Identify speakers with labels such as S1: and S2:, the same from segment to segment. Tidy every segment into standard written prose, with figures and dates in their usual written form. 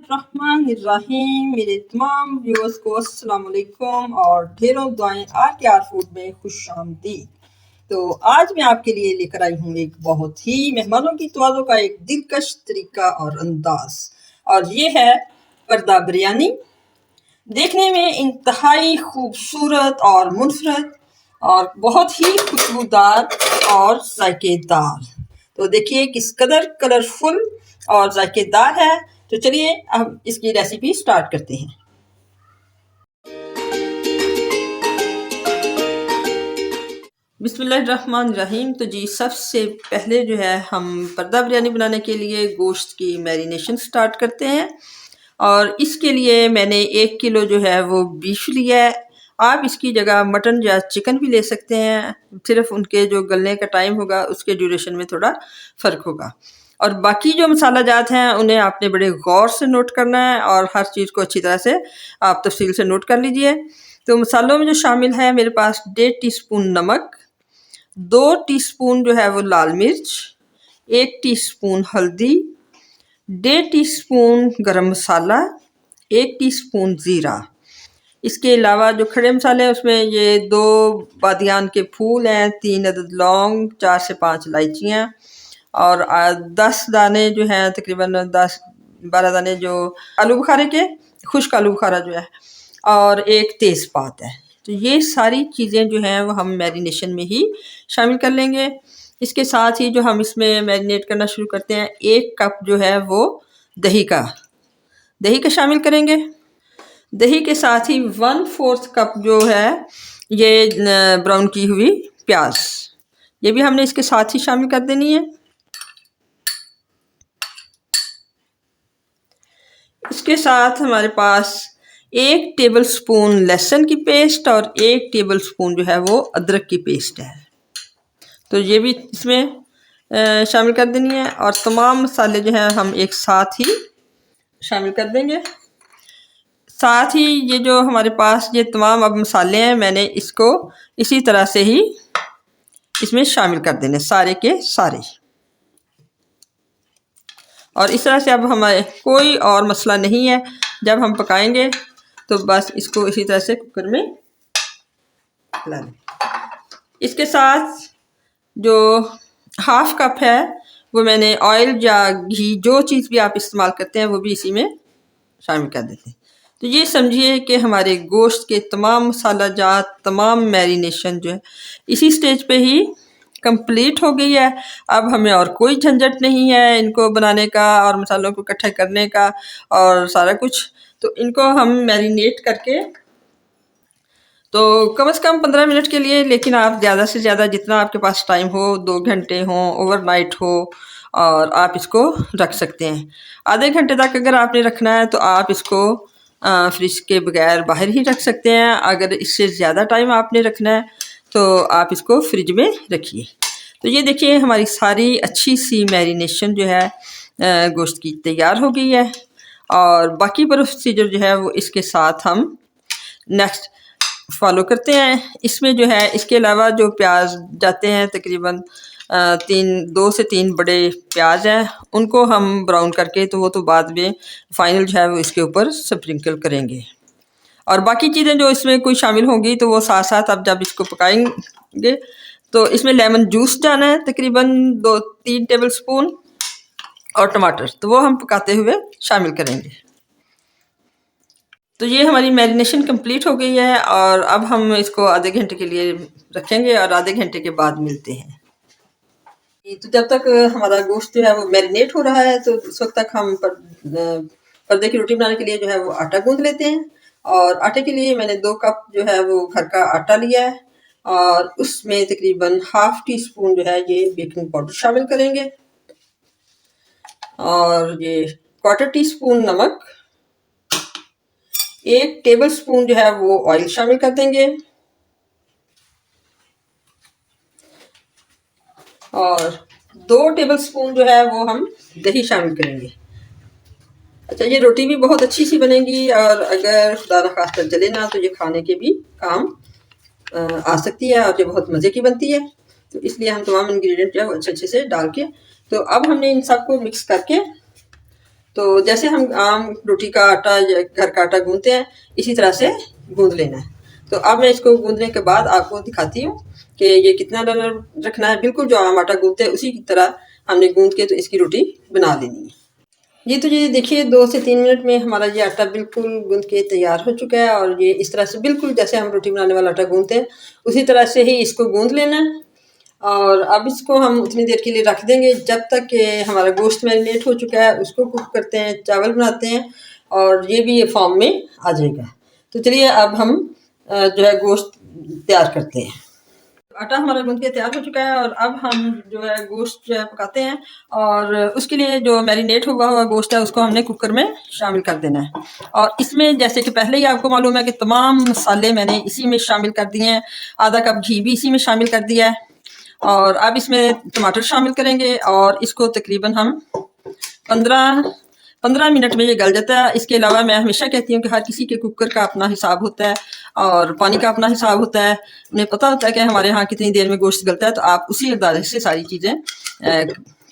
S1: बिस्मिल्लाहिर्रहमानिर्रहीम। मेरे तमाम व्यूअर्स को अस्सलाम वालेकुम और ढेरों दुआएं RKR फूड में खुश आमदीद। तो आज मैं आपके लिए लेकर आई हूँ एक बहुत ही मेहमानों की तवाज़ो का एक दिलकश तरीका और अंदाज, और ये है पर्दा बिरयानी। देखने में इंतहाई खूबसूरत और मुनफरद और बहुत ही खुशबूदार और जायकेदार। तो देखिए किस कदर कलरफुल और जायकेदार है। तो चलिए अब इसकी रेसिपी स्टार्ट करते हैं। बिस्मिल्लाहिर्रहमानिर्रहीम। तो जी सबसे पहले जो है हम पर्दा बिरयानी बनाने के लिए गोश्त की मैरिनेशन स्टार्ट करते हैं, और इसके लिए मैंने 1 किलो जो है वो बीफ लिया है। आप इसकी जगह मटन या चिकन भी ले सकते हैं, सिर्फ उनके जो गलने का टाइम होगा उसके ड्यूरेशन में थोड़ा फ़र्क होगा। और बाकी जो मसाला जात हैं उन्हें आपने बड़े गौर से नोट करना है और हर चीज़ को अच्छी तरह से आप तफसील से नोट कर लीजिए। तो मसालों में जो शामिल है मेरे पास 1.5 टीस्पून नमक, 2 टीस्पून जो है वो लाल मिर्च, 1 टीस्पून हल्दी, 1.5 टीस्पून गरम मसाला, 1 टीस्पून ज़ीरा। इसके अलावा जो खड़े मसाले हैं उसमें ये 2 बादियान के फूल हैं, 3 अदद लौंग, 4 से 5 इलायचियाँ और 10 दाने जो हैं, तकरीबन 10-12 दाने जो आलू बुखारे के, खुश्क आलू बुखारा जो है, और 1 तेज़पात है। तो ये सारी चीज़ें जो हैं वो हम मैरिनेशन में ही शामिल कर लेंगे। इसके साथ ही जो हम इसमें मैरिनेट करना शुरू करते हैं, 1 कप जो है वो दही का शामिल करेंगे। दही के साथ ही 1/4 कप जो है ये ब्राउन की हुई प्याज, ये भी हमने इसके साथ ही शामिल कर देनी है। इसके साथ हमारे पास 1 टेबलस्पून लहसुन की पेस्ट और 1 टेबलस्पून जो है वो अदरक की पेस्ट है, तो ये भी इसमें शामिल कर देनी है। और तमाम मसाले जो हैं हम एक साथ ही शामिल कर देंगे। साथ ही ये जो हमारे पास ये तमाम अब मसाले हैं, मैंने इसको इसी तरह से ही इसमें शामिल कर देने सारे के सारे। और इस तरह से अब हमारे कोई और मसला नहीं है, जब हम पकाएंगे तो बस इसको इसी तरह से कुकर में डाल लें। इसके साथ जो 1/2 कप है वो मैंने ऑयल या घी, जो चीज़ भी आप इस्तेमाल करते हैं वो भी इसी में शामिल कर देते हैं। तो ये समझिए कि हमारे गोश्त के तमाम मसाला जात, तमाम मैरिनेशन जो है इसी स्टेज पे ही कंप्लीट हो गई है। अब हमें और कोई झंझट नहीं है इनको बनाने का और मसालों को इकट्ठे करने का और सारा कुछ। तो इनको हम मैरिनेट करके तो कम से कम 15 मिनट के लिए, लेकिन आप ज़्यादा से ज़्यादा जितना आपके पास टाइम हो, 2 घंटे हों, ओवरनाइट हो, और आप इसको रख सकते हैं। आधे घंटे तक अगर आपने रखना है तो आप इसको फ्रिज के बगैर बाहर ही रख सकते हैं। अगर इससे ज़्यादा टाइम आपने रखना है तो आप इसको फ्रिज में रखिए। तो ये देखिए हमारी सारी अच्छी सी मैरिनेशन जो है गोश्त की तैयार हो गई है, और बाकी प्रोसीजर जो है वो इसके साथ हम नेक्स्ट फॉलो करते हैं। इसमें जो है इसके अलावा जो प्याज जाते हैं, तकरीबन 2 से 3 बड़े प्याज हैं, उनको हम ब्राउन करके तो वो तो बाद में फाइनल जो है वो इसके ऊपर स्प्रिंकल करेंगे। और बाकी चीज़ें जो इसमें कोई शामिल होंगी तो वो साथ साथ अब जब इसको पकाएंगे तो इसमें लेमन जूस जाना है तकरीबन 2-3 टेबल स्पून, और टमाटर तो वो हम पकाते हुए शामिल करेंगे। तो ये हमारी मैरिनेशन कंप्लीट हो गई है, और अब हम इसको आधे घंटे के लिए रखेंगे और आधे घंटे के बाद मिलते हैं। तो जब तक हमारा गोश्त जो है वो मैरिनेट हो रहा है तो उस वक्त तक हम पर्दे की रोटी बनाने के लिए जो है वो आटा गूंद लेते हैं। और आटे के लिए मैंने 2 कप जो है वो घर का आटा लिया है, और उसमें तकरीबन 1/2 टीस्पून जो है ये बेकिंग पाउडर शामिल करेंगे, और ये 1/4 टीस्पून नमक, 1 टेबल स्पून जो है वो ऑयल शामिल कर देंगे, और 2 टेबल स्पून जो है वो हम दही शामिल करेंगे। अच्छा, ये रोटी भी बहुत अच्छी सी बनेगी, और अगर खुदा न खास्ता जले ना तो ये खाने के भी काम आ सकती है, और ये बहुत मज़े की बनती है। तो इसलिए हम तमाम इंग्रेडिएंट जो है वो अच्छे अच्छे से डाल के, तो अब हमने इन सबको मिक्स करके तो जैसे हम आम रोटी का आटा या घर का आटा गूंदते हैं, इसी तरह से गूंद लेना है। तो अब मैं इसको गूंदने के बाद आपको दिखाती हूँ कि ये कितना नरम रखना है। बिल्कुल जो आम आटा गूंदते हैं उसी की तरह हमने गूंद के तो इसकी रोटी बना लेनी है। जी तो ये देखिए 2 से 3 मिनट में हमारा ये आटा बिल्कुल गूंद के तैयार हो चुका है और ये इस तरह से बिल्कुल जैसे हम रोटी बनाने वाला आटा गूंदते हैं उसी तरह से ही इसको गूंद लेना है। और अब इसको हम उतनी देर के लिए रख देंगे जब तक कि हमारा गोश्त मैरिनेट हो चुका है। उसको कुक करते हैं, चावल बनाते हैं और ये भी ये फॉर्म में आ जाएगा। तो चलिए अब हम जो है गोश्त तैयार करते हैं। आटा हमारा गूंद के तैयार हो चुका है और अब हम जो है गोश्त जो है पकाते हैं और उसके लिए जो मैरिनेट हुआ हुआ गोश्त है उसको हमने कुकर में शामिल कर देना है। और इसमें जैसे कि पहले ही आपको मालूम है कि तमाम मसाले मैंने इसी में शामिल कर दिए हैं। आधा कप घी भी इसी में शामिल कर दिया है और अब इसमें टमाटर शामिल करेंगे और इसको तकरीबन हम 15 मिनट में ये गल जाता है। इसके अलावा मैं हमेशा कहती हूँ कि हर किसी के कुकर का अपना हिसाब होता है और पानी का अपना हिसाब होता है। उन्हें पता होता है कि हमारे यहाँ कितनी देर में गोश्त गलता है, तो आप उसी अंदाजे से सारी चीज़ें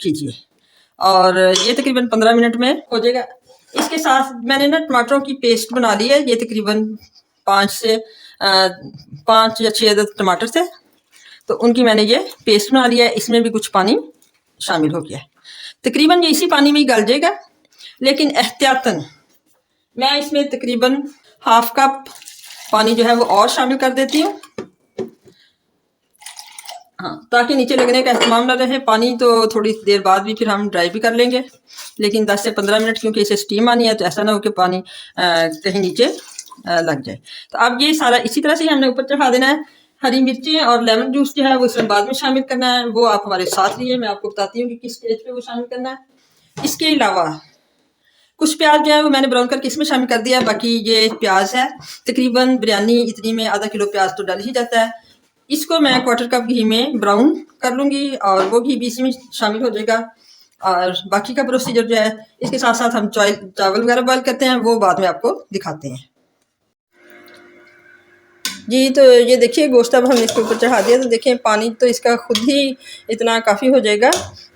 S1: कीजिए। और ये तकरीबन 15 मिनट में हो जाएगा। इसके साथ मैंने ना टमाटरों की पेस्ट बना ली है। ये तकरीबन 5 या 6 अदद टमाटर थे, तो उनकी मैंने ये पेस्ट बना लिया है। इसमें भी कुछ पानी शामिल हो गया है। तकरीबन ये इसी पानी में ही गल जाएगा, लेकिन एहतियातन मैं इसमें तकरीबन हाफ कप पानी जो है वो और शामिल कर देती हूँ। हाँ, ताकि नीचे लगने का एहतमाम ना रहे। पानी तो थोड़ी देर बाद भी फिर हम ड्राई भी कर लेंगे, लेकिन 10 से 15 मिनट क्योंकि इसे स्टीम आनी है तो ऐसा ना हो कि पानी कहीं नीचे लग जाए। तो अब ये सारा इसी तरह से हमने ऊपर चढ़ा देना है। हरी मिर्चें और लेमन जूस जो है वो इसमें बाद में शामिल करना है, वो आप हमारे साथ लिए। मैं आपको बताती हूँ कि किस स्टेज पे वो शामिल करना है। इसके अलावा कुछ प्याज जो है वो मैंने ब्राउन करके इसमें शामिल कर दिया। बाकी ये प्याज है, तकरीबन बिरयानी इतनी में आधा किलो प्याज तो डाल ही जाता है। इसको मैं 1/4 कप घी में ब्राउन कर लूँगी और वो घी भी इसमें शामिल हो जाएगा। और बाकी का प्रोसीजर जो है इसके साथ साथ हम चावल वगैरह बॉयल करते हैं, वो बाद में आपको दिखाते हैं। जी तो ये देखिए गोश्त अब हमने इसके ऊपर चढ़ा दिया, तो देखिए पानी तो इसका खुद ही इतना काफ़ी हो जाएगा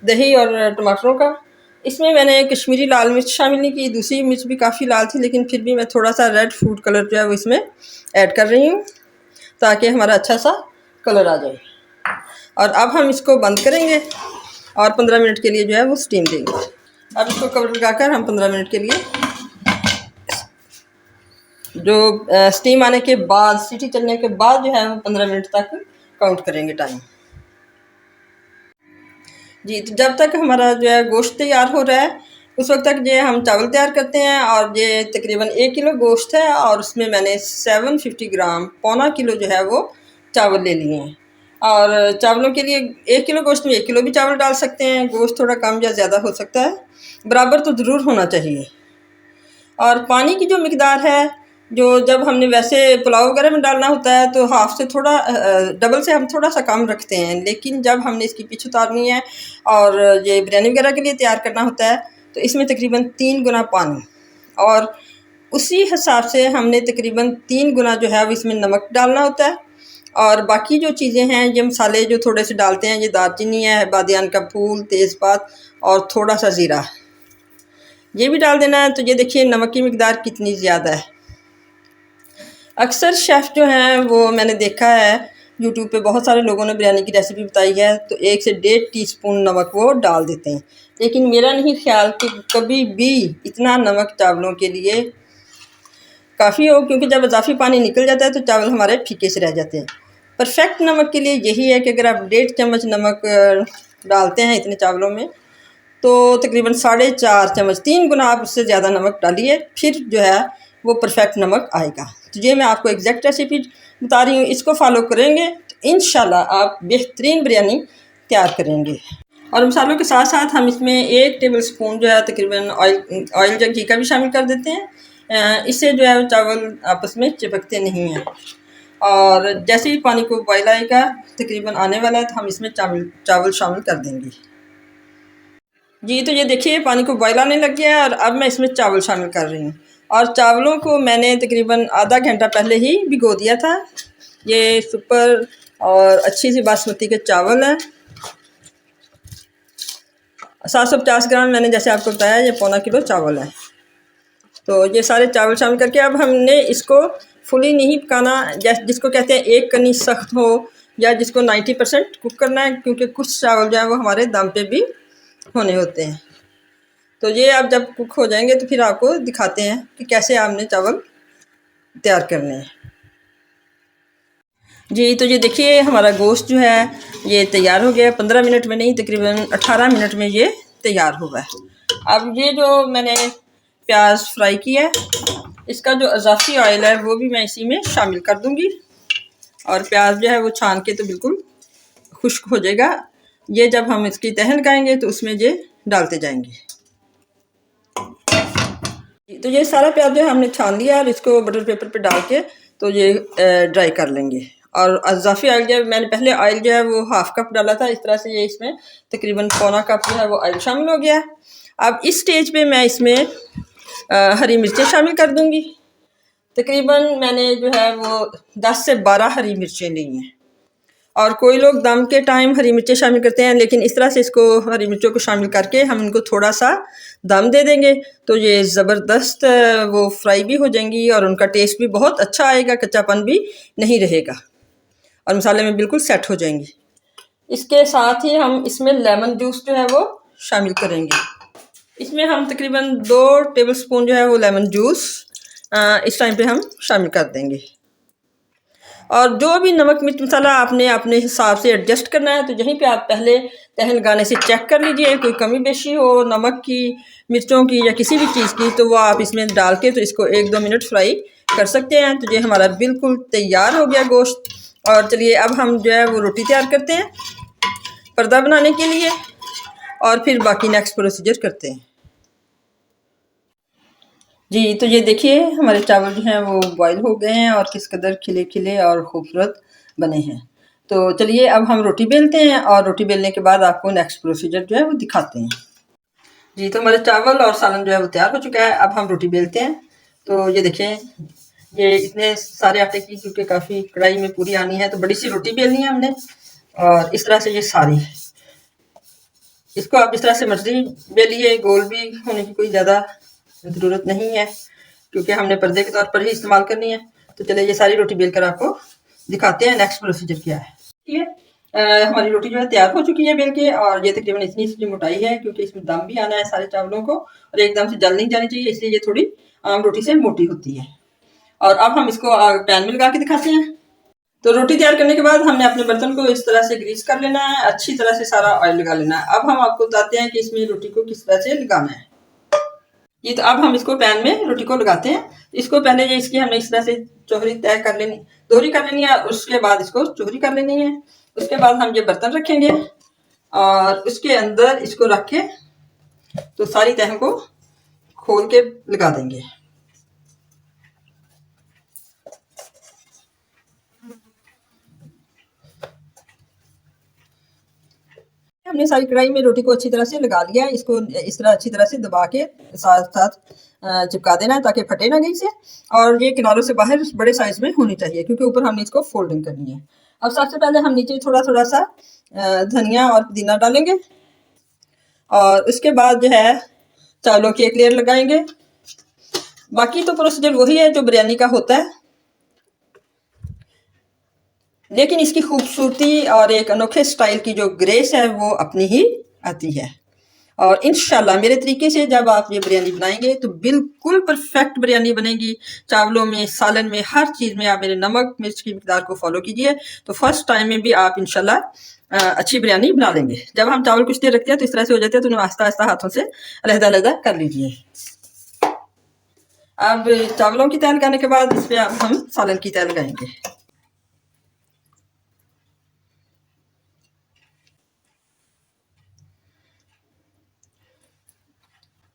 S1: दही और टमाटरों का। इसमें मैंने कश्मीरी लाल मिर्च शामिल नहीं की, दूसरी मिर्च भी काफ़ी लाल थी, लेकिन फिर भी मैं थोड़ा सा रेड फूड कलर जो है वो इसमें ऐड कर रही हूँ ताकि हमारा अच्छा सा कलर आ जाए। और अब हम इसको बंद करेंगे और 15 मिनट के लिए जो है वो स्टीम देंगे। अब इसको कवर लगाकर हम 15 मिनट के लिए जो स्टीम आने के बाद, सीटी चलने के बाद जो है वो 15 मिनट तक काउंट करेंगे टाइम। जी तो जब तक हमारा जो है गोश्त तैयार हो रहा है उस वक्त तक जो हम चावल तैयार करते हैं। और ये तकरीबन 1 किलो गोश्त है और उसमें मैंने 750 ग्राम, पौना किलो जो है वो चावल ले लिए हैं। और चावलों के लिए 1 किलो गोश्त में 1 किलो भी चावल डाल सकते हैं। गोश्त थोड़ा कम या ज़्यादा हो सकता है, बराबर तो ज़रूर होना चाहिए। और पानी की जो मिकदार है, जो जब हमने वैसे पुलाव वगैरह में डालना होता है तो हाफ से थोड़ा डबल से हम थोड़ा सा कम रखते हैं, लेकिन जब हमने इसकी पिच उतारनी है और ये बिरयानी वगैरह के लिए तैयार करना होता है तो इसमें तकरीबन 3 गुना पानी, और उसी हिसाब से हमने तकरीबन 3 गुना जो है वो इसमें नमक डालना होता है। और बाकी जो चीज़ें हैं, ये मसाले जो थोड़े से डालते हैं, ये दालचीनी है, बादियान का फूल, तेज़पात और थोड़ा सा ज़ीरा, ये भी डाल देना है। तो ये देखिए नमक की मिकदार कितनी ज़्यादा है। अक्सर शेफ़ जो हैं वो मैंने देखा है यूट्यूब पे, बहुत सारे लोगों ने बिरयानी की रेसिपी बताई है तो 1 से 1.5 टीस्पून नमक वो डाल देते हैं, लेकिन मेरा नहीं ख्याल कि कभी भी इतना नमक चावलों के लिए काफ़ी हो, क्योंकि जब इजाफी पानी निकल जाता है तो चावल हमारे फीके से रह जाते हैं। परफेक्ट नमक के लिए यही है कि अगर आप 1.5 चम्मच नमक डालते हैं इतने चावलों में तो तकरीबन 4.5 चम्मच, 3 गुना आप उससे ज़्यादा नमक डालिए, फिर जो है वो परफेक्ट नमक आएगा। तो ये मैं आपको एग्जैक्ट रेसिपी बता रही हूँ, इसको फॉलो करेंगे तो इंशाल्लाह आप बेहतरीन बिरयानी तैयार करेंगे। और मसालों के साथ साथ हम इसमें 1 टेबल स्पून जो है तकरीबन ऑयल या घी का भी शामिल कर देते हैं। इससे जो है चावल आपस में चिपकते नहीं हैं। और जैसे ही पानी को बॉयल आएगा, तकरीबन आने वाला है, तो हम इसमें चावल शामिल कर देंगे। जी तो ये देखिए पानी को बॉयल आने लग गया है और अब मैं इसमें चावल शामिल कर रही हूँ। और चावलों को मैंने तकरीबन आधा घंटा पहले ही भिगो दिया था। ये सुपर और अच्छी सी बासमती के चावल हैं। 750 ग्राम मैंने जैसे आपको बताया, ये पौना किलो चावल है। तो ये सारे चावल शामिल करके अब हमने इसको फुली नहीं पकाना, जिसको कहते हैं एक कनी सख्त हो, या जिसको 90% कुक करना है, क्योंकि कुछ चावल जो है वो हमारे दम पे भी होने होते हैं। तो ये अब जब कुक हो जाएंगे तो फिर आपको दिखाते हैं कि कैसे आपने चावल तैयार करने हैं। जी तो ये देखिए हमारा गोश्त जो है ये तैयार हो गया, 15 मिनट में नहीं तकरीबन 18 मिनट में ये तैयार हुआ है। अब ये जो मैंने प्याज फ्राई किया है, इसका जो इजाफी ऑयल है वो भी मैं इसी में शामिल कर दूंगी, और प्याज जो है वो छान के तो बिल्कुल खुश्क हो जाएगा। ये जब हम इसकी तह लगाएंगे तो उसमें ये डालते जाएंगे। तो ये सारा प्याज जो है हमने छान लिया और इसको बटर पेपर पे डाल के तो ये ड्राई कर लेंगे। और इजाफी ऑयल जो मैंने पहले ऑयल जो है वो हाफ कप डाला था, इस तरह से ये इसमें तकरीबन पौना कप जो है वो ऑयल शामिल हो गया। अब इस स्टेज पे मैं इसमें हरी मिर्चें शामिल कर दूंगी। तकरीबन मैंने जो है वो 10 से 12 हरी मिर्चें ली हैं, और कोई लोग दम के टाइम हरी मिर्चें शामिल करते हैं, लेकिन इस तरह से इसको हरी मिर्चों को शामिल करके हम इनको थोड़ा सा दम दे देंगे तो ये ज़बरदस्त वो फ्राई भी हो जाएंगी और उनका टेस्ट भी बहुत अच्छा आएगा, कच्चापन भी नहीं रहेगा और मसाले में बिल्कुल सेट हो जाएंगी। इसके साथ ही हम इसमें लेमन जूस जो है वो शामिल करेंगे। इसमें हम तकरीबन 2 टेबलस्पून जो है वो लेमन जूस इस टाइम पे हम शामिल कर देंगे। और जो भी नमक मिर्च मसाला आपने अपने हिसाब से एडजस्ट करना है, तो यहीं पे आप पहले तह लगाने से चेक कर लीजिए, कोई कमी बेशी हो नमक की, मिर्चों की या किसी भी चीज़ की, तो वो आप इसमें डाल के तो इसको 1-2 मिनट फ्राई कर सकते हैं। तो ये हमारा बिल्कुल तैयार हो गया गोश्त। और चलिए अब हम जो है वो रोटी तैयार करते हैं पर्दा बनाने के लिए, और फिर बाकी नेक्स्ट प्रोसीजर करते हैं। जी तो ये देखिए हमारे चावल जो हैं वो बॉईल हो गए हैं और किस कदर खिले खिले और खूबसूरत बने हैं। तो चलिए अब हम रोटी बेलते हैं, और रोटी बेलने के बाद आपको नेक्स्ट प्रोसीजर जो है वो दिखाते हैं। जी तो हमारे चावल और सालन जो है वो तैयार हो चुका है। अब हम रोटी बेलते हैं। तो ये देखें, ये इतने सारे आटे की क्योंकि काफ़ी कढ़ाई में पूरी आनी है, तो बड़ी सी रोटी बेलनी है हमने, और इस तरह से ये सारी, इसको आप इस तरह से मर्जी बेलिए, गोल भी होने की कोई ज़्यादा ज़रूरत नहीं है क्योंकि हमने पर्दे के तौर पर ही इस्तेमाल करनी है। तो चलिए ये सारी रोटी बेल कर आपको दिखाते हैं नेक्स्ट प्रोसीजर क्या है। ठीक है, हमारी रोटी जो है तैयार हो चुकी है बेल के, और ये तकरीबन इतनी सी मोटाई है क्योंकि इसमें दम भी आना है सारे चावलों को, और एकदम से जल नहीं जानी चाहिए, इसलिए ये थोड़ी आम रोटी से मोटी होती है। और अब हम इसको पैन में लगा के दिखाते हैं। तो रोटी तैयार करने के बाद हमने अपने बर्तन को इस तरह से ग्रीस कर लेना है, अच्छी तरह से सारा ऑयल लगा लेना है। अब हम आपको बताते हैं कि इसमें रोटी को किस तरह से लगाना है। ये तो अब हम इसको पैन में रोटी को लगाते हैं। इसको पहले ये इसकी हमने इस तरह से चोहरी तय कर लेनी, दोहरी कर लेनी है, उसके बाद इसको चोहरी कर लेनी है। उसके बाद हम ये बर्तन रखेंगे और उसके अंदर इसको रख के तो सारी तह को खोल के लगा देंगे। हमने सारी कढ़ाई में रोटी को अच्छी तरह से लगा लिया है। इसको इस तरह अच्छी तरह से दबा के साथ साथ चिपका देना है ताकि फटे ना कहीं से, और ये किनारों से बाहर बड़े साइज में होनी चाहिए क्योंकि ऊपर हमने इसको फोल्डिंग करनी है। अब सबसे पहले हम नीचे थोड़ा थोड़ा सा धनिया और पुदीना डालेंगे, और उसके बाद जो है चावलों की एक लेयर लगाएंगे। बाकी तो प्रोसीजर वही है जो बिरयानी का होता है, लेकिन इसकी खूबसूरती और एक अनोखे स्टाइल की जो ग्रेस है वो अपनी ही आती है। और इंशाल्लाह मेरे तरीके से जब आप ये बिरयानी बनाएंगे तो बिल्कुल परफेक्ट बिरयानी बनेगी। चावलों में, सालन में, हर चीज़ में आप मेरे नमक मिर्च की मिकदार को फॉलो कीजिए, तो फर्स्ट टाइम में भी आप इंशाल्लाह अच्छी बिरयानी बना लेंगे। जब हम चावल कुछ देर रखते हैं तो इस तरह से हो जाते हैं, तो उन्हें आहिस्ता आहिस्ता हाथों से अलहदा अलहदा कर लीजिए। अब चावलों की तय लगाने के बाद इस पर हम सालन की तय लगाएंगे।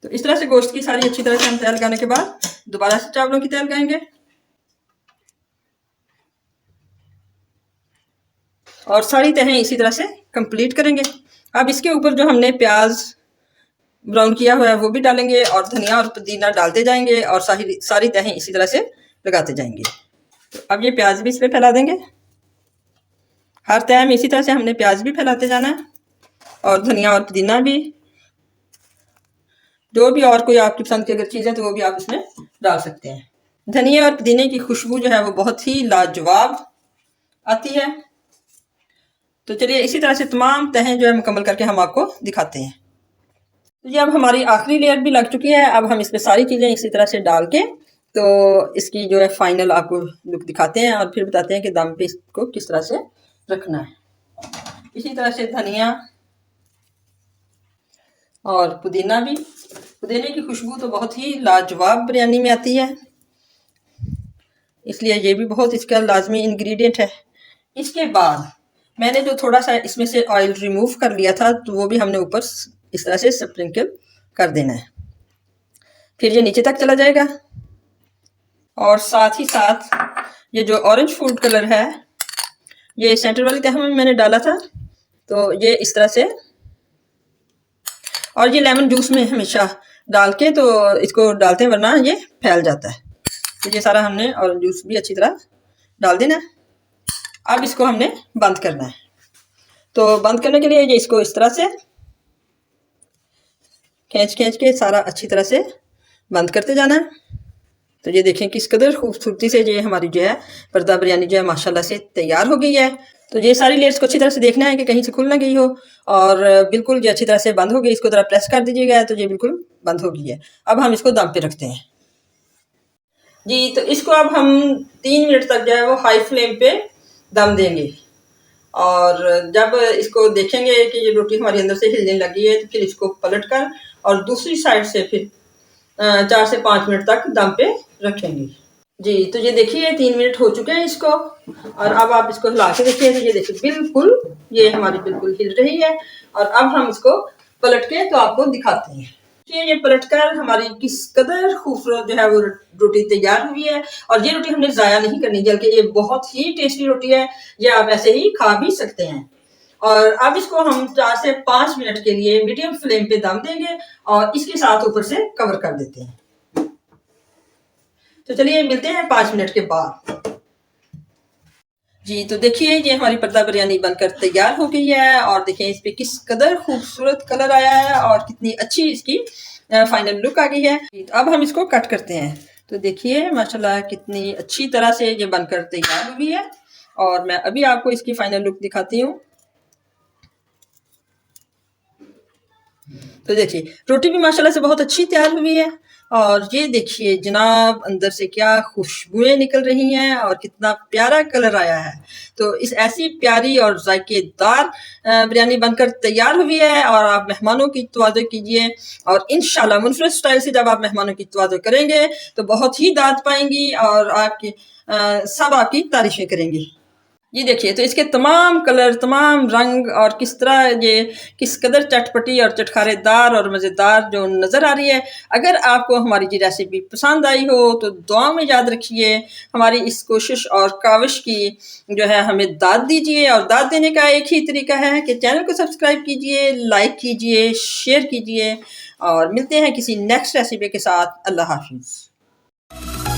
S1: तो इस तरह से गोश्त की सारी अच्छी तरह से हम तय लगाने के बाद दोबारा से चावलों की तय लगाएंगे, और सारी तहें इसी तरह से कंप्लीट करेंगे। अब इसके ऊपर जो हमने प्याज ब्राउन किया हुआ है वो भी डालेंगे, और धनिया और पुदीना डालते जाएंगे, और सारी तहें इसी तरह से लगाते जाएंगे। तो अब ये प्याज भी इस पर फैला देंगे। हर तह में इसी तरह से हमने प्याज भी फैलाते जाना है, और धनिया और पुदीना भी, जो भी और कोई आपकी पसंद की अगर चीज़ है तो वो भी आप इसमें डाल सकते हैं। धनिया और पुदीने की खुशबू जो है वो बहुत ही लाजवाब आती है। तो चलिए इसी तरह से तमाम तहें जो है मुकम्मल करके हम आपको दिखाते हैं। तो ये अब हमारी आखिरी लेयर भी लग चुकी है। अब हम इस पे सारी चीज़ें इसी तरह से डाल के तो इसकी जो है फाइनल आपको लुक दिखाते हैं और फिर बताते हैं कि दम पे इसको किस तरह से रखना है। इसी तरह से धनिया और पुदीना भी, पुदीने की खुशबू तो बहुत ही लाजवाब बिरयानी में आती है, इसलिए ये भी बहुत इसका लाजमी इंग्रेडिएंट है। इसके बाद मैंने जो थोड़ा सा इसमें से ऑयल रिमूव कर लिया था तो वो भी हमने ऊपर इस तरह से स्प्रिंकल कर देना है, फिर ये नीचे तक चला जाएगा। और साथ ही साथ ये जो ऑरेंज फूड कलर है ये सेंटर वाली तह में मैंने डाला था, तो ये इस तरह से, और ये लेमन जूस में हमेशा डाल के तो इसको डालते हैं वरना ये फैल जाता है। तो ये सारा हमने ऑरेंज जूस भी अच्छी तरह डाल देना है। अब इसको हमने बंद करना है। तो बंद करने के लिए ये इसको इस तरह से खींच के सारा अच्छी तरह से बंद करते जाना है। तो ये देखें किस कदर खूबसूरती से ये हमारी जो है पर्दा बिरयानी जो है माशाल्लाह से तैयार हो गई है। तो ये सारी लेयर्स को अच्छी तरह से देखना है कि कहीं से खुल ना गई हो, और बिल्कुल ये अच्छी तरह से बंद हो गई। इसको ज़रा प्रेस कर दीजिएगा तो ये बिल्कुल बंद हो गई है। अब हम इसको दम पे रखते हैं जी। तो इसको अब हम 3 मिनट तक जो है वो हाई फ्लेम पे दम देंगे, और जब इसको देखेंगे कि ये रोटी हमारी अंदर से हिलने लगी है तो फिर इसको पलट कर और दूसरी साइड से फिर 4 से 5 मिनट तक दम पे रखेंगे जी। तो ये देखिए 3 मिनट हो चुके हैं इसको, और अब आप इसको हिला के देखिए तो ये देखिए बिल्कुल ये हमारी बिल्कुल हिल रही है। और अब हम इसको पलट के तो आपको दिखाते हैं कि ये पलटकर हमारी किस कदर खूबसूरत जो है वो रोटी तैयार हुई है। और ये रोटी हमने ज़ाया नहीं करनी, बल्कि ये बहुत ही टेस्टी रोटी है, ये आप ऐसे ही खा भी सकते हैं। और अब इसको हम 4 से 5 मिनट के लिए मीडियम फ्लेम पे दम देंगे और इसके साथ ऊपर से कवर कर देते हैं। तो चलिए मिलते हैं 5 मिनट के बाद जी। तो देखिए ये हमारी पर्दा बिरयानी बनकर तैयार हो गई है, और देखिए इस पे किस कदर खूबसूरत कलर आया है और कितनी अच्छी इसकी फाइनल लुक आ गई है। तो अब हम इसको कट करते हैं। तो देखिए माशाल्लाह कितनी अच्छी तरह से ये बनकर तैयार हुई है, और मैं अभी आपको इसकी फाइनल लुक दिखाती हूँ। तो देखिए रोटी भी माशाल्लाह से बहुत अच्छी तैयार हुई है, और ये देखिए जनाब अंदर से क्या खुशबुएं निकल रही हैं और कितना प्यारा कलर आया है। तो इस ऐसी प्यारी और जायकेदार बिरयानी बनकर तैयार हुई है, और आप मेहमानों की तवाज़ो कीजिए, और इंशाल्लाह मुनफरद स्टाइल से जब आप मेहमानों की तवाज़ो करेंगे तो बहुत ही दाद पाएंगी और आपकी सब आपकी तारीफें करेंगे। ये देखिए तो इसके तमाम कलर, तमाम रंग, और किस तरह ये किस कदर चटपटी और चटखारेदार और मज़ेदार जो नज़र आ रही है। अगर आपको हमारी ये रेसिपी पसंद आई हो तो दुआ में याद रखिए हमारी इस कोशिश और काविश की जो है हमें दाद दीजिए, और दाद देने का एक ही तरीका है कि चैनल को सब्सक्राइब कीजिए, लाइक कीजिए, शेयर कीजिए, और मिलते हैं किसी नेक्स्ट रेसिपी के साथ। अल्लाह हाफिज़।